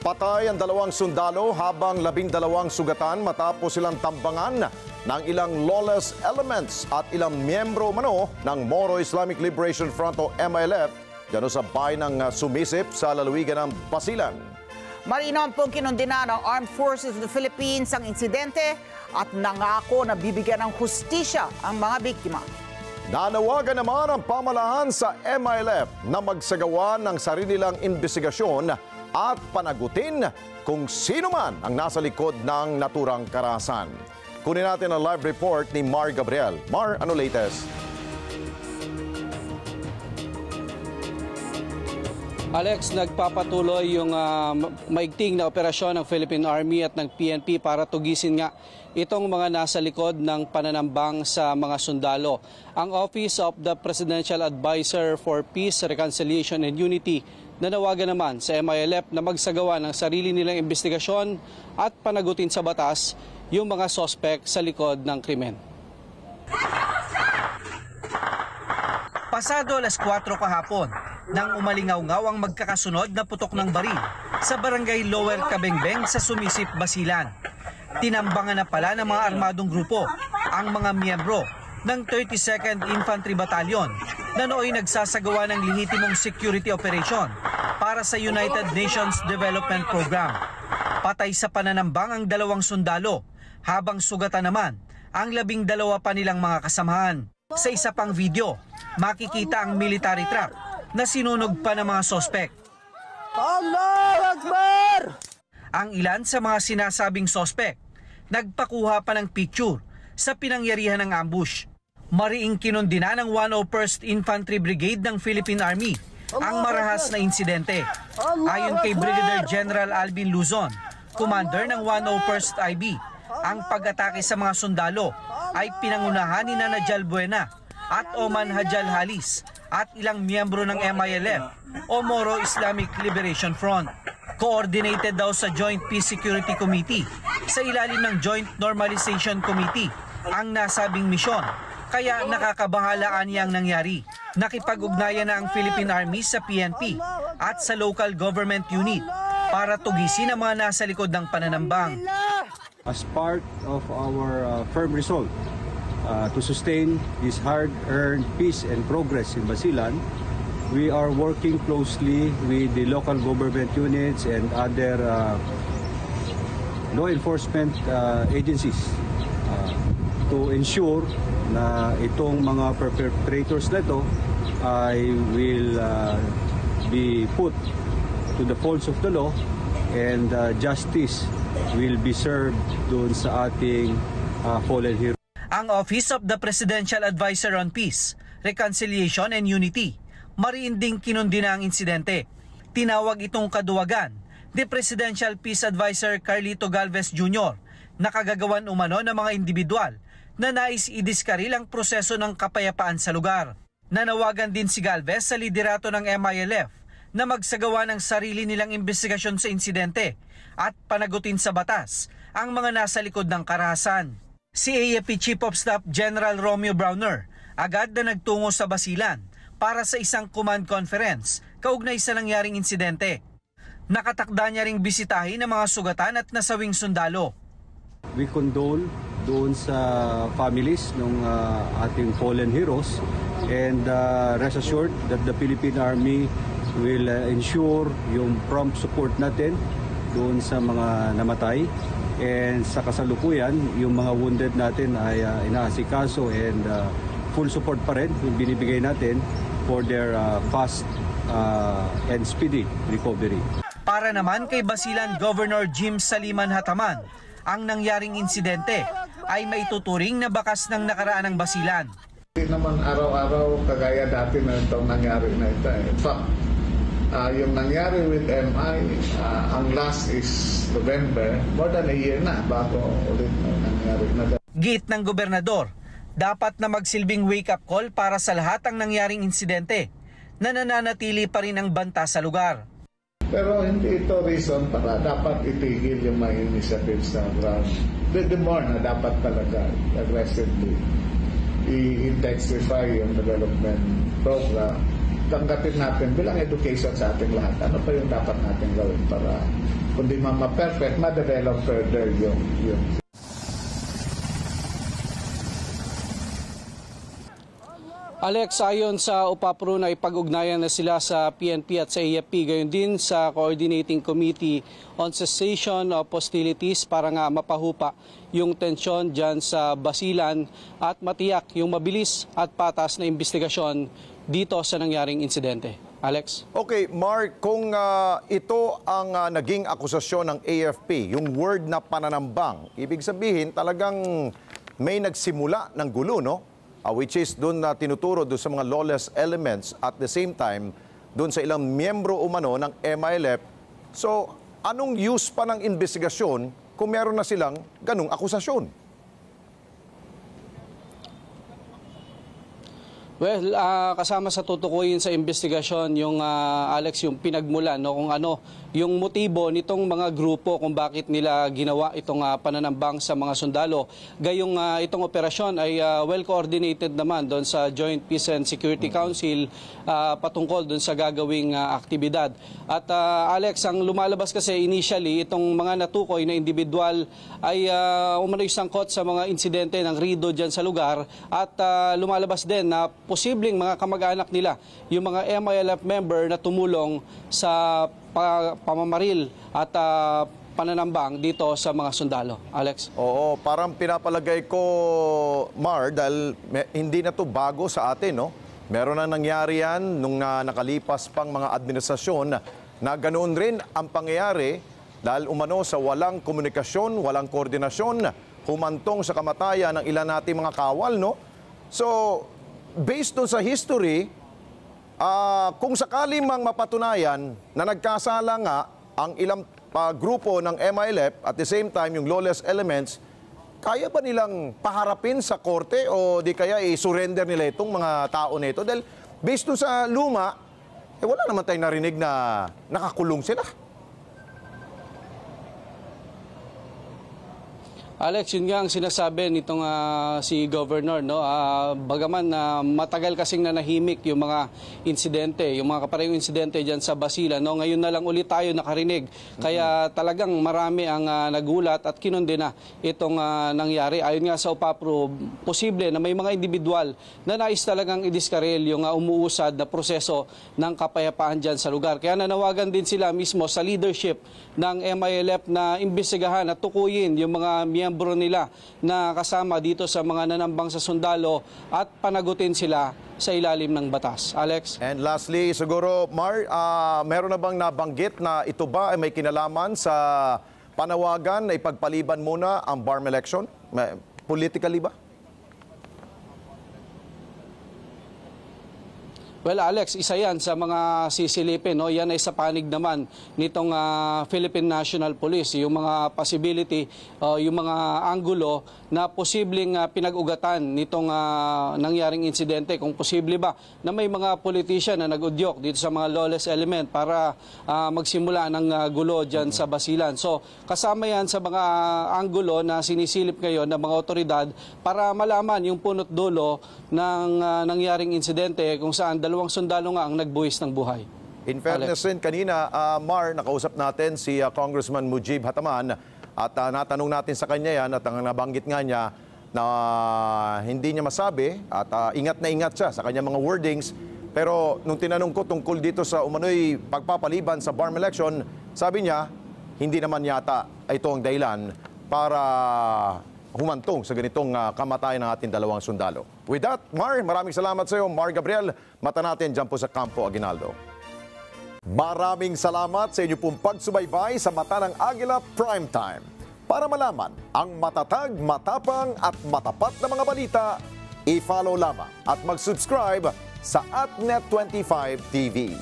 Patay ang 2 sundalo habang 12 sugatan matapos silang tambangan ng ilang lawless elements at ilang miyembro ng Moro Islamic Liberation Front o MILF dyan sa bayan ng Sumisip sa lalawigan ng Basilan. Marinom pong kinundina ng Armed Forces of the Philippines ang insidente at nangako na bibigyan ng hustisya ang mga biktima. Nanawagan naman ang pamahalaan sa MILF na magsagawa ng sarili nilang investigasyon at panagutin kung sino man ang nasa likod ng naturang karahasan. Kunin natin ang live report ni Mar Gabriel. Mar, ano latest? Alex, nagpapatuloy yung maigting na operasyon ng Philippine Army at ng PNP para tugisin nga itong mga nasa likod ng pananambang sa mga sundalo. Ang Office of the Presidential Advisor for Peace, Reconciliation and Unity nanawagan naman sa MILF na magsagawa ng sarili nilang investigasyon at panagutin sa batas yung mga sospek sa likod ng krimen. Pasado alas 4 kahapon, nang umalingaw-ngaw ang magkakasunod na putok ng baril sa barangay Lower Kabengbeng sa Sumisip, Basilan. Tinambangan na pala ng mga armadong grupo ang mga miyembro ng 32nd Infantry Battalion na nooy nagsasagawa ng lehitimong security operation para sa United Nations Development Program. Patay sa pananambang ang 2 sundalo, habang sugatan naman ang 12 pa nilang mga kasamahan. Sa isa pang video, makikita ang military truck na sinunog pa ng mga sospek. Allahu Akbar! Ang ilan sa mga sinasabing sospek, nagpakuha pa ng picture sa pinangyarihan ng ambush. Mariing kinundina ng 101st Infantry Brigade ng Philippine Army ang marahas na insidente. Ayon kay Brigadier General Alvin Luzon, commander ng 101st IB, ang pag-atake sa mga sundalo ay pinangunahan ni Najal Buena at Oman Hajal Halis at ilang miyembro ng MILF o Moro Islamic Liberation Front. Coordinated daw sa Joint Peace Security Committee sa ilalim ng Joint Normalization Committee ang nasabing misyon, kaya nakakabahalaan niyang nangyari. Nakipag-ugnayan na ang Philippine Army sa PNP at sa local government unit para tugisin ang mga nasa likod ng pananambang. As part of our firm resolve to sustain this hard-earned peace and progress in Basilan, we are working closely with the local government units and other law enforcement agencies to ensure na itong mga perpetrators na ito ay will be put to the folds of the law and justice will be served doon sa ating fallen hero. Ang Office of the Presidential Advisor on Peace, Reconciliation and Unity, mariinding kinundina ang insidente. Tinawag itong kaduwagan ni Presidential Peace Advisor Carlito Galvez Jr. na kagagawan umano ng mga individual na nais idiskaril ang proseso ng kapayapaan sa lugar. Nanawagan din si Galvez sa liderato ng MILF na magsagawa ng sarili nilang investigasyon sa insidente at panagutin sa batas ang mga nasa likod ng karahasan. Si AFP Chief of Staff General Romeo Browner agad na nagtungo sa Basilan para sa isang command conference kaugnay sa nangyaring insidente. Nakatakda niya ring bisitahin ang mga sugatan at nasawing sundalo. We condole doon sa families ng ating fallen heroes and rest assured that the Philippine Army will ensure yung prompt support natin doon sa mga namatay, and sa kasalukuyan yung mga wounded natin ay inaasikaso and full support pa rin yung binibigay natin for their fast and speedy recovery. Para naman kay Basilan Governor Jim Saliman Hataman, ang nangyaring insidente ay maituturing na bakas ng nakaraan ng Basilan. Hindi naman araw-araw kagaya dati na itong nangyari na ito. In fact, yung nangyari with MI, ang last is November, more than a year na bago ulit nangyari na. Git ng gobernador, dapat na magsilbing wake-up call para sa lahat ang nangyaring insidente na nananatili pa rin ang banta sa lugar. Pero hindi ito reason para dapat itigil yung mga initiatives sa ground. The more na dapat talaga aggressively i-intensify yung development program. Tanggapin natin bilang education sa ating lahat. Ano pa yung dapat natin gawin para kundi ma-perfect, ma-develop further yung Alex, ayon sa UPAPRO na ipag-ugnayan na sila sa PNP at sa AFP, gayon din sa Coordinating Committee on Cessation of Hostilities para nga mapahupa yung tensyon dyan sa Basilan at matiyak yung mabilis at patas na investigasyon dito sa nangyaring insidente. Alex? Okay, Mark, kung ito ang naging akusasyon ng AFP, yung word na pananambang, ibig sabihin talagang may nagsimula ng gulo, no? Which is doon na tinuturo doon sa mga lawless elements at the same time doon sa ilang miyembro umano ng MILF. So, anong use pa ng investigasyon kung meron na silang ganung akusasyon? Well, kasama sa tutukuyin sa investigasyon yung Alex, yung pinagmulan, no, kung ano yung motibo nitong mga grupo kung bakit nila ginawa itong pananambang sa mga sundalo. Gayong itong operasyon ay well coordinated naman doon sa Joint Peace and Security Council patungkol doon sa gagawing aktibidad. At Alex, ang lumalabas kasi initially itong mga natukoy na individual ay umano'y sangkot sa mga insidente ng RIDO dyan sa lugar at lumalabas din na posibleng mga kamag-anak nila, yung mga MILF member na tumulong sa pamamaril at pananambang dito sa mga sundalo. Alex? Oo, parang pinapalagay ko, Mar, dahil hindi na to bago sa atin, no? Meron na nangyari yan nung nakalipas pang mga administrasyon na ganoon rin ang pangyayari dahil umano sa walang komunikasyon, walang koordinasyon, humantong sa kamatayan ng ilan nating mga kawal, no? So, based on sa history, kung sakali mang mapatunayan na nagkasala nga ang ilang grupo ng MILF at the same time yung lawless elements, kaya ba nilang paharapin sa korte o di kaya i-surrender nila itong mga tao na ito? Dahil based on sa luma, wala naman tayong narinig na nakakulong sila. Alex, yun nga ang sinasabi nitong si Governor, no? Bagaman matagal kasing nanahimik yung mga insidente, yung mga kaparehong insidente dyan sa Basilan, no? Ngayon na lang ulit tayo nakarinig. Kaya talagang marami ang nagulat at kinundena itong nangyari. Ayon nga sa UPAPRO, posible na may mga individual na nais talagang idiskarel yung umuusad na proseso ng kapayapaan dyan sa lugar. Kaya nanawagan din sila mismo sa leadership ng MILF na imbestigahan at tukuyin yung mga miyembro nila na kasama dito sa mga nanambang sa sundalo at panagutin sila sa ilalim ng batas. Alex? And lastly, siguro, Mar, meron na bang nabanggit na ito ba ay may kinalaman sa panawagan na ipagpaliban muna ang BARM election? Politically ba? Well, Alex, isa yan sa mga sisilipin, no? Yan ay sa panig naman nitong Philippine National Police, yung mga possibility, yung mga anggulo na posibleng pinag-ugatan nitong nangyaring insidente. Kung posible ba na may mga politician na nag-udyok dito sa mga lawless element para magsimula ng gulo dyan sa Basilan. So, kasama yan sa mga anggulo na sinisilip ngayon ng mga otoridad para malaman yung punot dulo ng nangyaring insidente kung saan dalawang sundalo nga ang nagbuwis ng buhay. In fairness rin, kanina, Mar, nakausap natin si Congressman Mujib Hataman at natanong natin sa kanya yan at ang nabanggit nga niya na hindi niya masabi at ingat na ingat siya sa kanyang mga wordings. Pero nung tinanong ko tungkol dito sa umano'y pagpapaliban sa BARM election, sabi niya, hindi naman yata ito ang dahilan para humantong sa ganitong kamatayan ng ating dalawang sundalo. With that, Mar, maraming salamat sa iyo, Mar Gabriel. Mata natin dyan po sa Campo Aguinaldo. Maraming salamat sa inyo pong pagsubaybay sa Mata ng Agila Primetime. Para malaman ang matatag, matapang at matapat na mga balita, i-follow lamang at mag-subscribe sa @Net25 TV.